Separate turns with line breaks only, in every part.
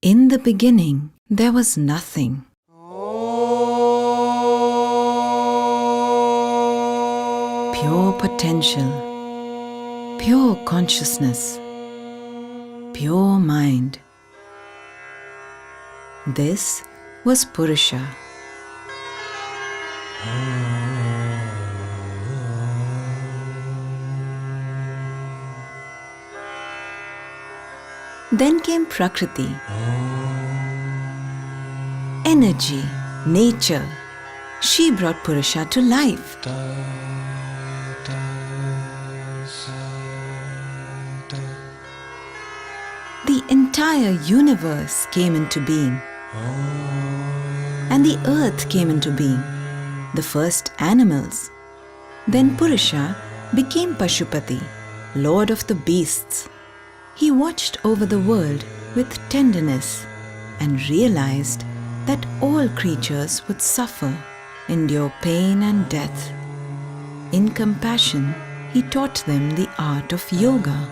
In the beginning, there was nothing. Pure potential, pure consciousness, pure mind. This was Purusha. Then came Prakriti, energy, nature. She brought Purusha to life. The entire universe came into being, and the earth came into being, the first animals. Then Purusha became Pashupati, lord of the beasts. He watched over the world with tenderness and realized that all creatures would suffer, endure pain and death. In compassion, he taught them the art of yoga.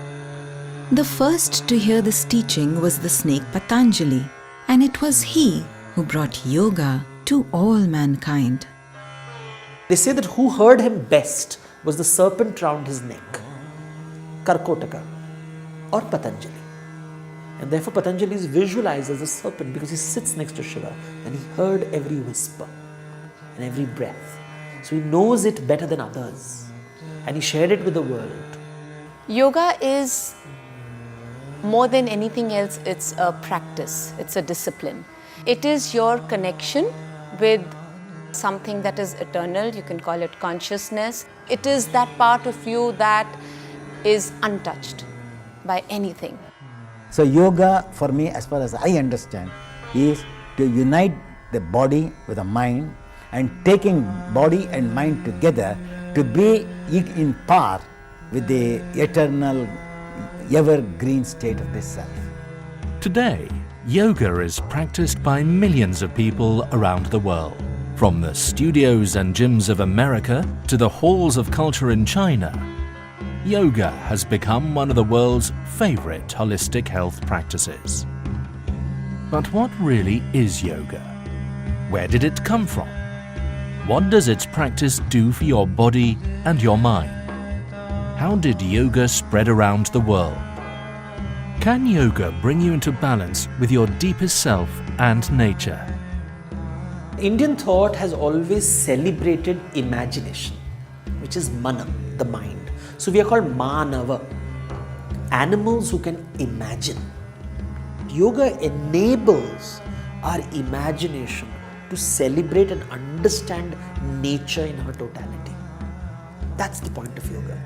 The first to hear this teaching was the snake Patanjali, and it was he who brought yoga to all mankind.
They say that who heard him best was the serpent round his neck, Karkotaka, or Patanjali. And therefore Patanjali is visualized as a serpent because he sits next to Shiva and he heard every whisper and every breath. So he knows it better than others and he shared it with the world.
Yoga is more than anything else, it's a practice, it's a discipline. It is your connection with something that is eternal, you can call it consciousness. It is that part of you that is untouched by anything.
So yoga for me, as far as I understand, is to unite the body with the mind and taking body and mind together to be in par with the eternal, evergreen state of this self.
Today, yoga is practiced by millions of people around the world. From the studios and gyms of America to the halls of culture in China, yoga has become one of the world's favorite holistic health practices. But what really is yoga? Where did it come from? What does its practice do for your body and your mind? How did yoga spread around the world? Can yoga bring you into balance with your deepest self and nature?
Indian thought has always celebrated imagination, which is mana, the mind. So we are called Manava, animals who can imagine. Yoga enables our imagination to celebrate and understand nature in her totality. That's the point of yoga.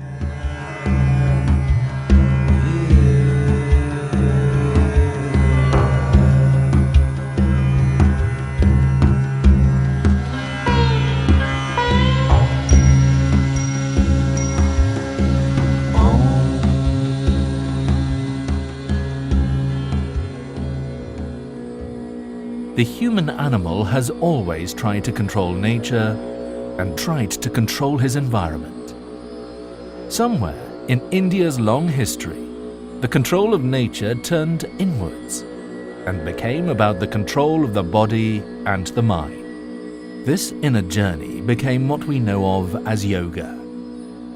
The human animal has always tried to control nature and tried to control his environment. Somewhere in India's long history, the control of nature turned inwards and became about the control of the body and the mind. This inner journey became what we know of as yoga.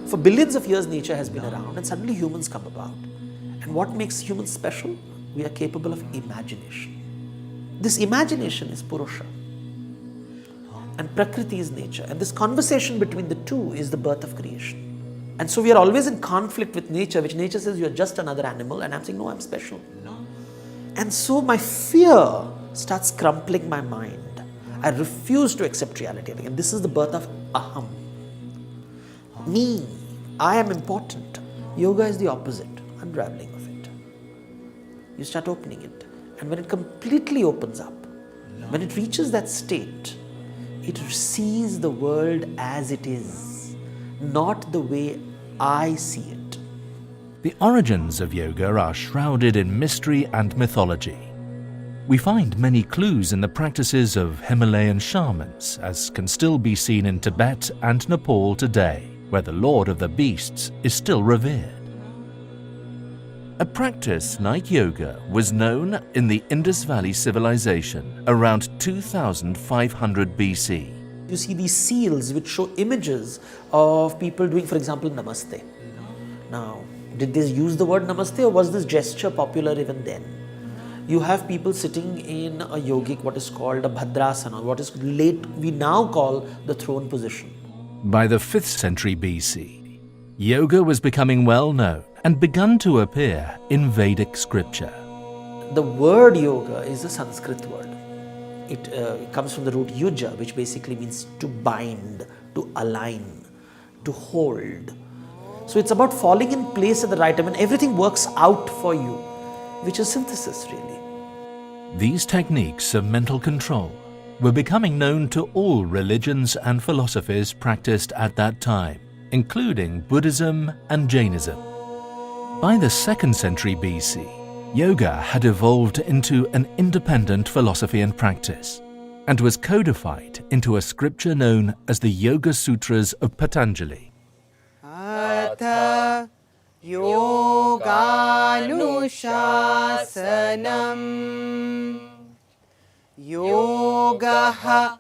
For billions of years, nature has been around and suddenly humans come about. And what makes humans special? We are capable of imagination. This imagination is Purusha and Prakriti is nature, and this conversation between the two is the birth of creation. And so we are always in conflict with nature, which nature says you are just another animal, and I'm saying no, I'm special. And so my fear starts crumpling my mind. I refuse to accept reality, and this is the birth of Aham. Me, I am important. Yoga is the opposite, unraveling of it. You start opening it. And when it completely opens up, when it reaches that state, it sees the world as it is, not the way I see it.
The origins of yoga are shrouded in mystery and mythology. We find many clues in the practices of Himalayan shamans, as can still be seen in Tibet and Nepal today, where the Lord of the Beasts is still revered. A practice like yoga was known in the Indus Valley civilization around 2500 BC.
You see these seals which show images of people doing, for example, Namaste. Now, did they use the word Namaste, or was this gesture popular even then? You have people sitting in a yogic, what is called a Bhadrasana, what is we now call the throne position.
By the 5th century BC, yoga was becoming well known and begun to appear in Vedic scripture.
The word yoga is a Sanskrit word. It comes from the root yuja, which basically means to bind, to align, to hold. So it's about falling in place at the right time, and everything works out for you, which is synthesis really.
These techniques of mental control were becoming known to all religions and philosophies practiced at that time, including Buddhism and Jainism. By the 2nd century BC, yoga had evolved into an independent philosophy and practice, and was codified into a scripture known as the Yoga Sutras of Patanjali.
Atha Yoganuशासनम् Yogaha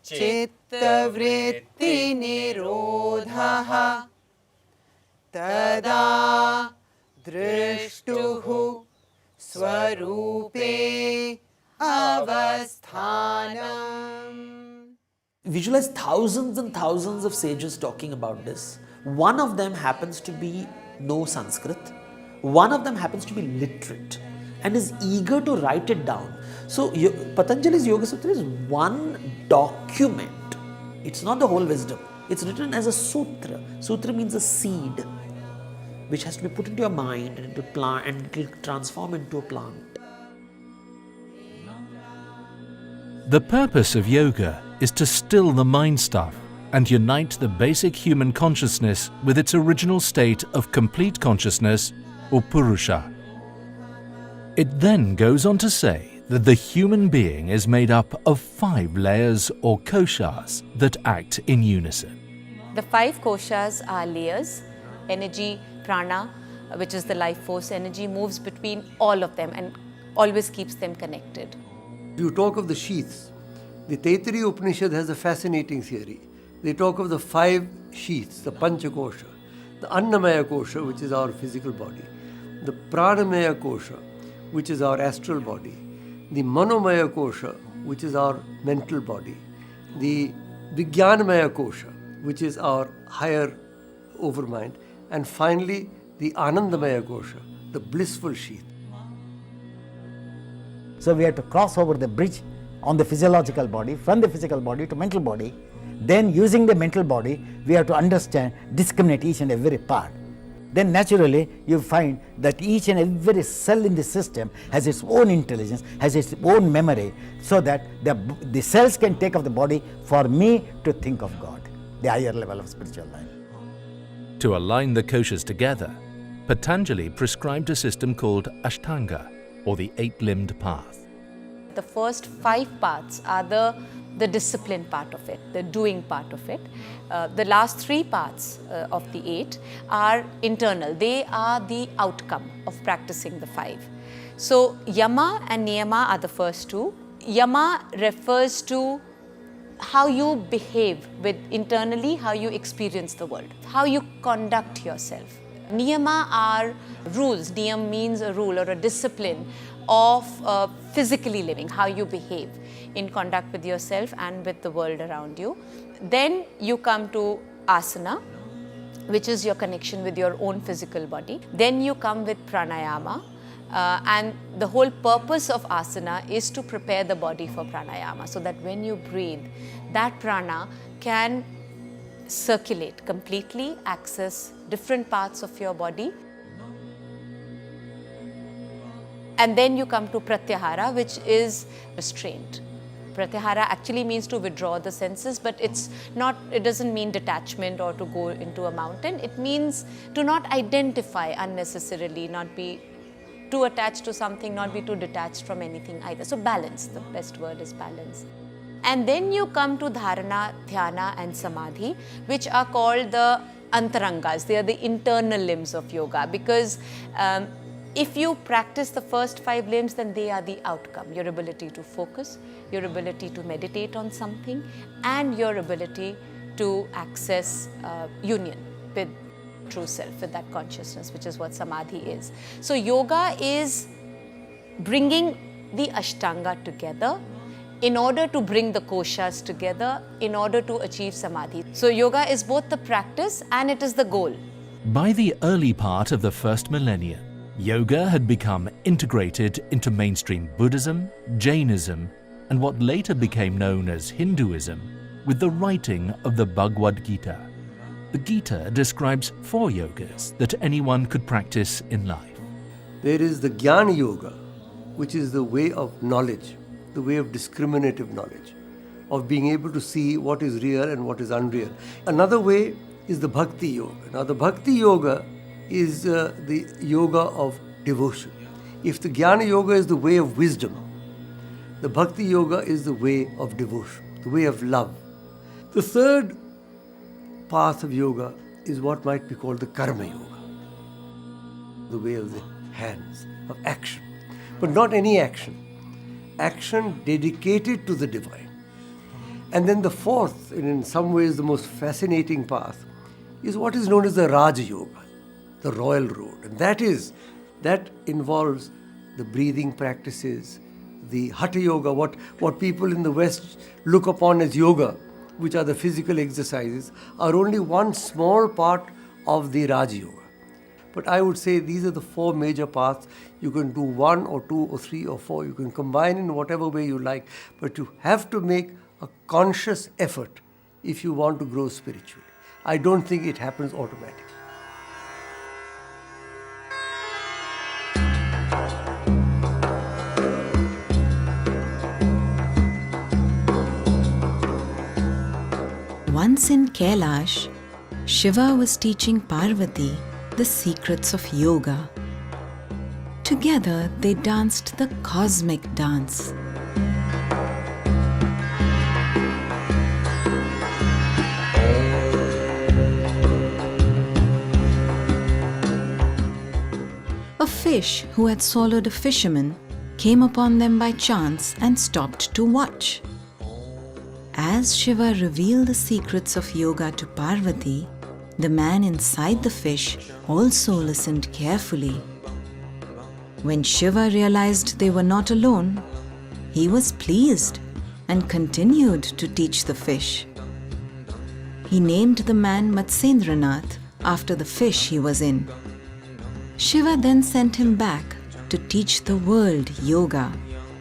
Chittavritti-nirodhaha Tada Drishtuhu Swarupe Avasthanam.
Visualize thousands and thousands of sages talking about this. One of them happens to know Sanskrit. One of them happens to be literate and is eager to write it down. So Patanjali's Yoga Sutra is one document. It's not the whole wisdom. It's written as a sutra. Sutra means a seed, which has to be put into your mind and into a plant, and it will transform into a plant.
The purpose of yoga is to still the mind stuff and unite the basic human consciousness with its original state of complete consciousness, or Purusha. It then goes on to say that the human being is made up of 5 layers or koshas that act in unison.
The 5 koshas are layers. Energy, prana, which is the life force energy, moves between all of them and always keeps them connected.
You talk of the sheaths. The Taittiriya Upanishad has a fascinating theory. They talk of the 5 sheaths, the Panchakosha, the Annamaya Kosha, which is our physical body, the Pranamaya Kosha, which is our astral body, the Manomaya Kosha, which is our mental body, the Vijnanamaya Kosha, which is our higher overmind, and finally the Anandamaya Kosha, the blissful sheath.
So we have to cross over the bridge on the physiological body, from the physical body to mental body. Then using the mental body, we have to understand, discriminate each and every part. Then naturally you find that each and every cell in the system has its own intelligence, has its own memory, so that the cells can take of the body for me to think of God, the higher level of spiritual life.
To align the koshas together, Patanjali prescribed a system called Ashtanga, or the 8-limbed path.
The first 5 paths are the discipline part of it, the doing part of it. The last 3 parts of the 8 are internal. They are the outcome of practicing the 5. So Yama and Niyama are the first 2. Yama refers to how you behave with internally, how you experience the world, how you conduct yourself. Niyama are rules. Niyam means a rule or a discipline of physically living, how you behave in conduct with yourself and with the world around you. Then you come to asana, which is your connection with your own physical body. Then you come with pranayama, and the whole purpose of asana is to prepare the body for pranayama, so that when you breathe, that prana can circulate completely, access different parts of your body. And then you come to pratyahara, which is restraint. Pratyahara actually means to withdraw the senses, but it doesn't mean detachment or to go into a mountain. It means to not identify unnecessarily, not be too attached to something, not be too detached from anything either. So balance, the best word is balance. And then you come to dharana, dhyana and samadhi, which are called the antarangas. They are the internal limbs of yoga, because If you practice the first 5 limbs, then they are the outcome. Your ability to focus, your ability to meditate on something, and your ability to access union with true self, with that consciousness, which is what samadhi is. So yoga is bringing the Ashtanga together in order to bring the koshas together, in order to achieve samadhi. So yoga is both the practice and it is the goal.
By the early part of the first millennium, yoga had become integrated into mainstream Buddhism, Jainism, and what later became known as Hinduism, with the writing of the Bhagavad Gita. The Gita describes 4 yogas that anyone could practice in life.
There is the Jnana Yoga, which is the way of knowledge, the way of discriminative knowledge, of being able to see what is real and what is unreal. Another way is the Bhakti Yoga. Now, the Bhakti Yoga is the yoga of devotion. If the Jnana Yoga is the way of wisdom, the Bhakti Yoga is the way of devotion, the way of love. The third path of yoga is what might be called the Karma Yoga, the way of the hands, of action. But not any action. Action dedicated to the divine. And then the fourth, and in some ways the most fascinating path, is what is known as the Raja Yoga, the royal road. And that involves the breathing practices, the Hatha Yoga, what people in the West look upon as yoga, which are the physical exercises, are only one small part of the Raja Yoga. But I would say these are the 4 major paths. You can do 1 or 2 or 3 or 4. You can combine in whatever way you like. But you have to make a conscious effort if you want to grow spiritually. I don't think it happens automatically.
Once in Kailash, Shiva was teaching Parvati the secrets of yoga. Together they danced the cosmic dance. A fish who had swallowed a fisherman came upon them by chance and stopped to watch. As Shiva revealed the secrets of yoga to Parvati, the man inside the fish also listened carefully. When Shiva realized they were not alone, he was pleased and continued to teach the fish. He named the man Matsyendranath after the fish he was in. Shiva then sent him back to teach the world yoga.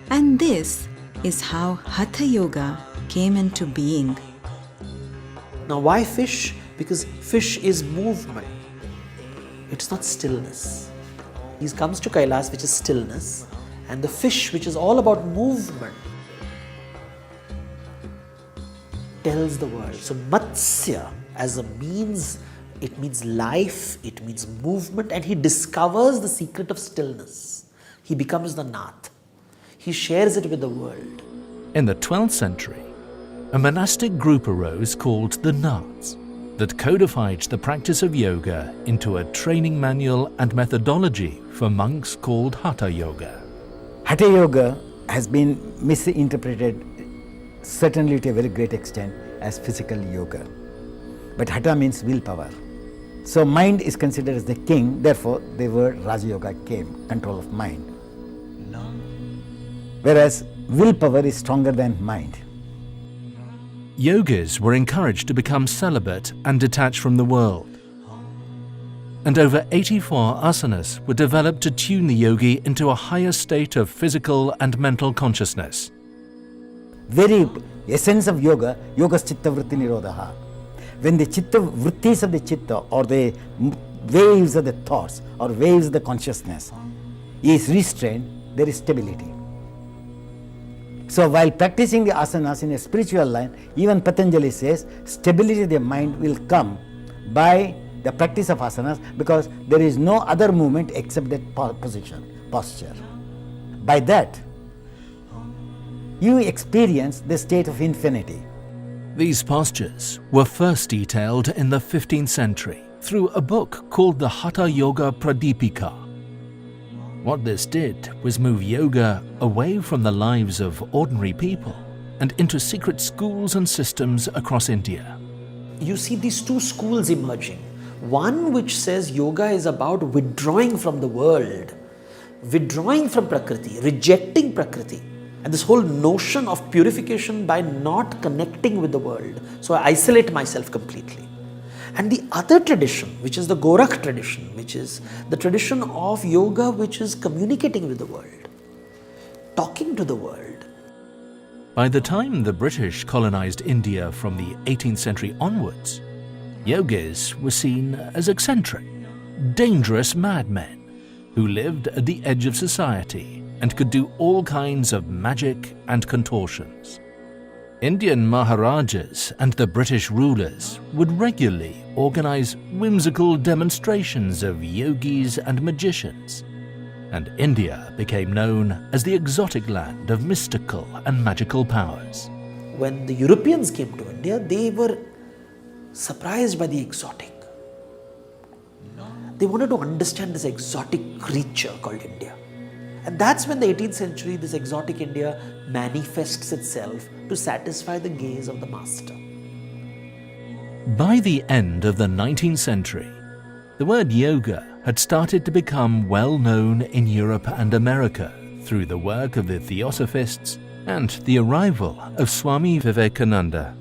And this is how Hatha Yoga came into being.
Now, why fish? Because fish is movement. It's not stillness. He comes to Kailas, which is stillness, and the fish, which is all about movement, tells the world. So Matsya as a means, it means life, it means movement, and he discovers the secret of stillness. He becomes the Nath. He shares it with the world.
In the 12th century, a monastic group arose called the Naths that codified the practice of yoga into a training manual and methodology for monks called Hatha Yoga.
Hatha Yoga has been misinterpreted, certainly to a very great extent, as physical yoga. But Hatha means willpower. So mind is considered as the king, therefore the word Raja Yoga came, control of mind. Whereas willpower is stronger than mind.
Yogis were encouraged to become celibate and detach from the world. And over 84 asanas were developed to tune the yogi into a higher state of physical and mental consciousness.
Very essence of yoga, yoga's chitta vritti nirodha. When the chitta vrittis of the chitta, or the waves of the thoughts or waves of the consciousness is restrained, there is stability. So while practicing the asanas in a spiritual line, even Patanjali says stability of the mind will come by the practice of asanas, because there is no other movement except that posture. By that, you experience the state of infinity.
These postures were first detailed in the 15th century through a book called the Hatha Yoga Pradipika. What this did was move yoga away from the lives of ordinary people and into secret schools and systems across India.
You see these two schools emerging. One which says yoga is about withdrawing from the world, withdrawing from Prakriti, rejecting Prakriti. And this whole notion of purification by not connecting with the world. So I isolate myself completely. And the other tradition, which is the Gorakh tradition, which is the tradition of yoga which is communicating with the world, talking to the world.
By the time the British colonized India from the 18th century onwards, yogis were seen as eccentric, dangerous madmen who lived at the edge of society and could do all kinds of magic and contortions. Indian Maharajas and the British rulers would regularly organize whimsical demonstrations of yogis and magicians, and India became known as the exotic land of mystical and magical powers.
When the Europeans came to India, they were surprised by the exotic. They wanted to understand this exotic creature called India. And that's when the 18th century, this exotic India manifests itself to satisfy the gaze of the master.
By the end of the 19th century, the word yoga had started to become well known in Europe and America through the work of the Theosophists and the arrival of Swami Vivekananda.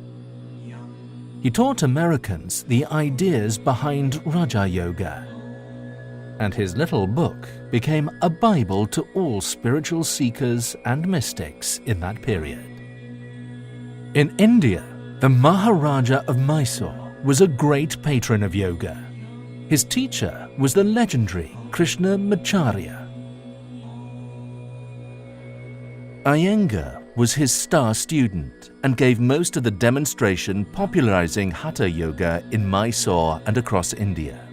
He taught Americans the ideas behind Raja Yoga, and his little book became a Bible to all spiritual seekers and mystics in that period. In India, the Maharaja of Mysore was a great patron of yoga. His teacher was the legendary Krishnamacharya. Iyengar was his star student and gave most of the demonstration popularizing Hatha Yoga in Mysore and across India.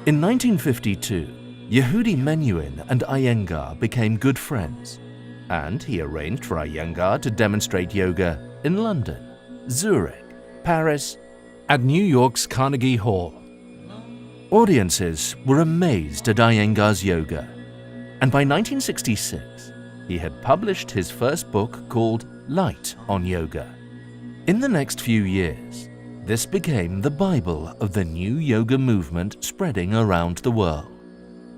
In 1952, Yehudi Menuhin and Iyengar became good friends, and he arranged for Iyengar to demonstrate yoga in London, Zurich, Paris, and New York's Carnegie Hall. Audiences were amazed at Iyengar's yoga, and by 1966, he had published his first book called Light on Yoga. In the next few years, this became the Bible of the new yoga movement spreading around the world.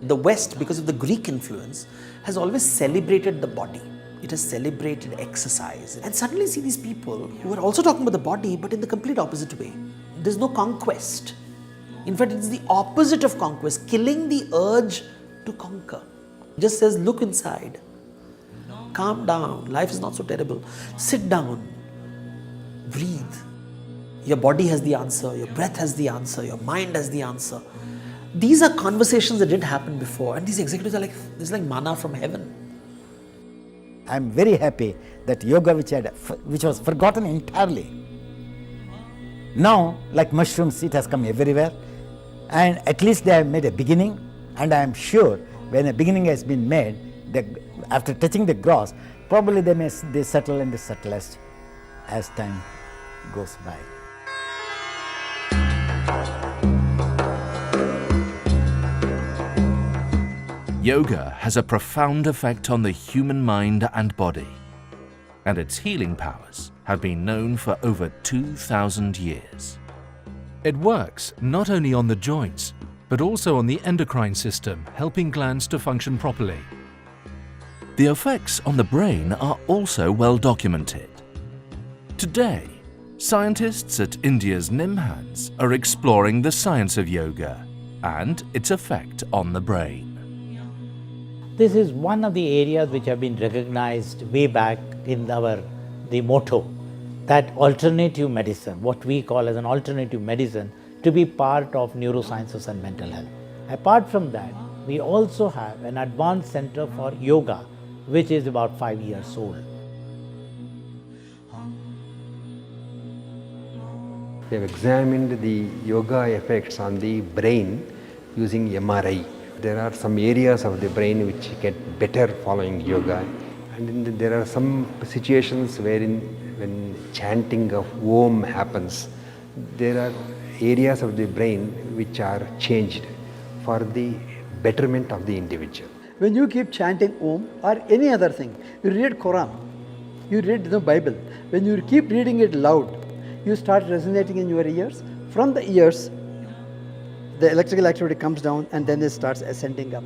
The West, because of the Greek influence, has always celebrated the body. It has celebrated exercise. And suddenly see these people who are also talking about the body, but in the complete opposite way. There's no conquest. In fact, it's the opposite of conquest, killing the urge to conquer. It just says, look inside. Calm down. Life is not so terrible. Sit down. Breathe. Your body has the answer, your breath has the answer, your mind has the answer. These are conversations that didn't happen before, and these executives are like, this is like manna from heaven.
I'm very happy that yoga, which was forgotten entirely, now, like mushrooms, it has come everywhere, and at least they have made a beginning, and I am sure when a beginning has been made, after touching the gross, probably they settle in the subtlest as time goes by.
Yoga has a profound effect on the human mind and body, and its healing powers have been known for over 2,000 years. It works not only on the joints, but also on the endocrine system, helping glands to function properly. The effects on the brain are also well documented. Today, scientists at India's NIMHANS are exploring the science of yoga and its effect on the brain.
This is one of the areas which have been recognized way back in the motto, that alternative medicine, what we call as an alternative medicine, to be part of neurosciences and mental health. Apart from that, we also have an advanced center for yoga, which is about 5 years old.
We have examined the yoga effects on the brain using MRI. There are some areas of the brain which get better following yoga, and there are some situations wherein when chanting of Om happens, there are areas of the brain which are changed for the betterment of the individual.
When you keep chanting Om or any other thing, you read Quran, you read the Bible. When you keep reading it loud, you start resonating in your ears. From the ears, the electrical activity comes down and then it starts ascending up.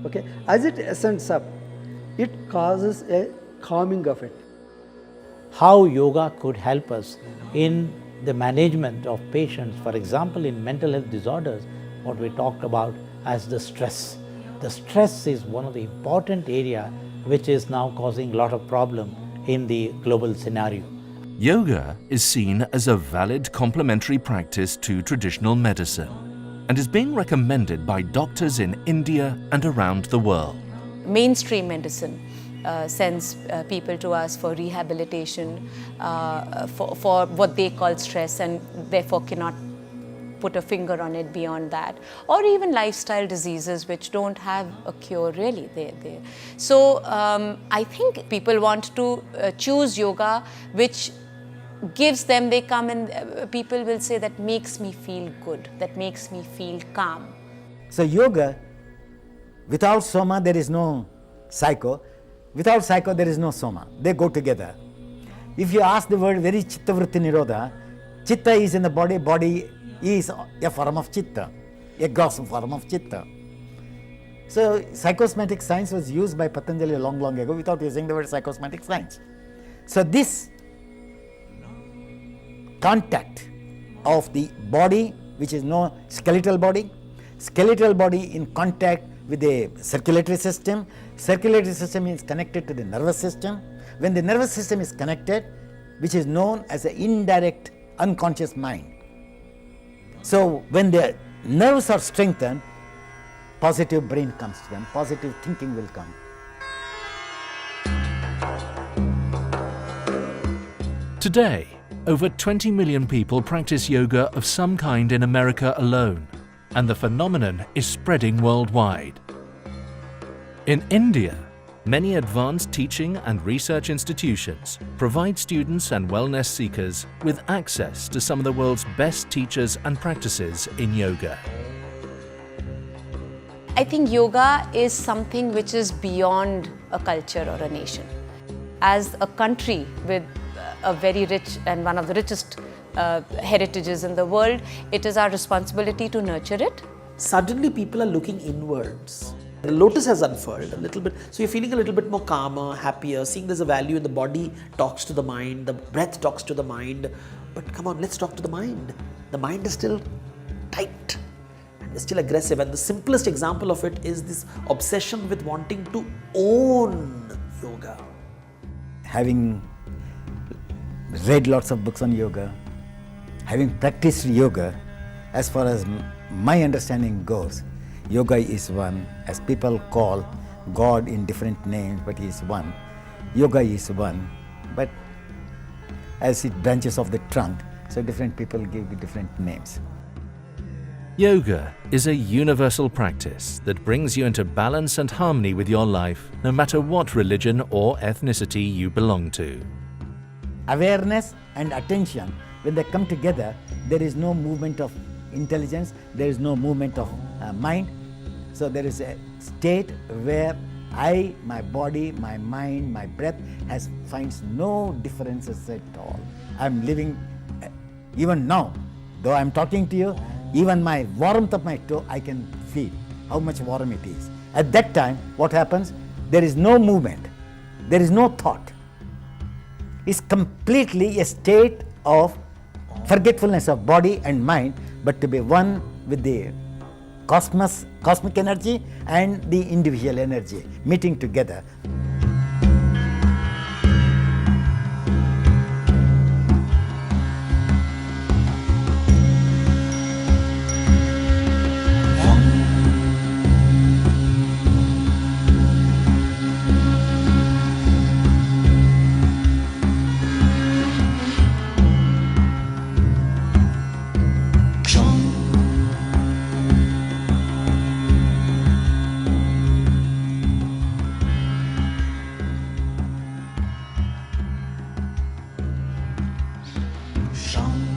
Okay? As it ascends up, it causes a calming of it.
How yoga could help us in the management of patients, for example, in mental health disorders, what we talked about as the stress. The stress is one of the important area which is now causing a lot of problem in the global scenario.
Yoga is seen as a valid complementary practice to traditional medicine and is being recommended by doctors in India and around the world.
Mainstream medicine sends people to us for rehabilitation, for what they call stress, and therefore cannot put a finger on it beyond that, or even lifestyle diseases which don't have a cure really. So I think people want to choose yoga which gives them, they come and people will say that makes me feel good, that makes me feel calm.
So yoga, without soma there is no psycho, without psycho there is no soma. They go together. If you ask the word very chitta vritti nirodha, chitta is in the body, body is a form of chitta, a gross form of chitta. So psychosomatic science was used by Patanjali long ago without using the word psychosomatic science. So this contact of the body, which is no skeletal body in contact with the circulatory system is connected to the nervous system. When the nervous system is connected, which is known as an indirect unconscious mind. So when the nerves are strengthened, positive brain comes to them, positive thinking will come.
Today, over 20 million people practice yoga of some kind in America alone, and the phenomenon is spreading worldwide. In India, many advanced teaching and research institutions provide students and wellness seekers with access to some of the world's best teachers and practices in yoga.
I think yoga is something which is beyond a culture or a nation. As a country with a very rich and one of the richest heritages in the world, it is our responsibility to nurture it.
Suddenly people are looking inwards. The lotus has unfurled a little bit, so you're feeling a little bit more calmer, happier, seeing there's a value in the body talks to the mind, the breath talks to the mind. But come on, let's talk to the mind. The mind is still tight and it's still aggressive, and the simplest example of it is this obsession with wanting to own yoga.
Having read lots of books on yoga, having practiced yoga, as far as my understanding goes, yoga is one, as people call God in different names, but He is one. Yoga is one, but as it branches off the trunk, so different people give it different names.
Yoga is a universal practice that brings you into balance and harmony with your life, no matter what religion or ethnicity you belong to.
Awareness and attention, when they come together, there is no movement of intelligence, there is no movement of mind. So there is a state where my body, my mind, my breath finds no differences at all. I'm living, even now, though I'm talking to you, even my warmth of my toe, I can feel how much warm it is. At that time, what happens? There is no movement, there is no thought. It's completely a state of forgetfulness of body and mind, but to be one with the cosmic energy and the individual energy meeting together.
Shanti.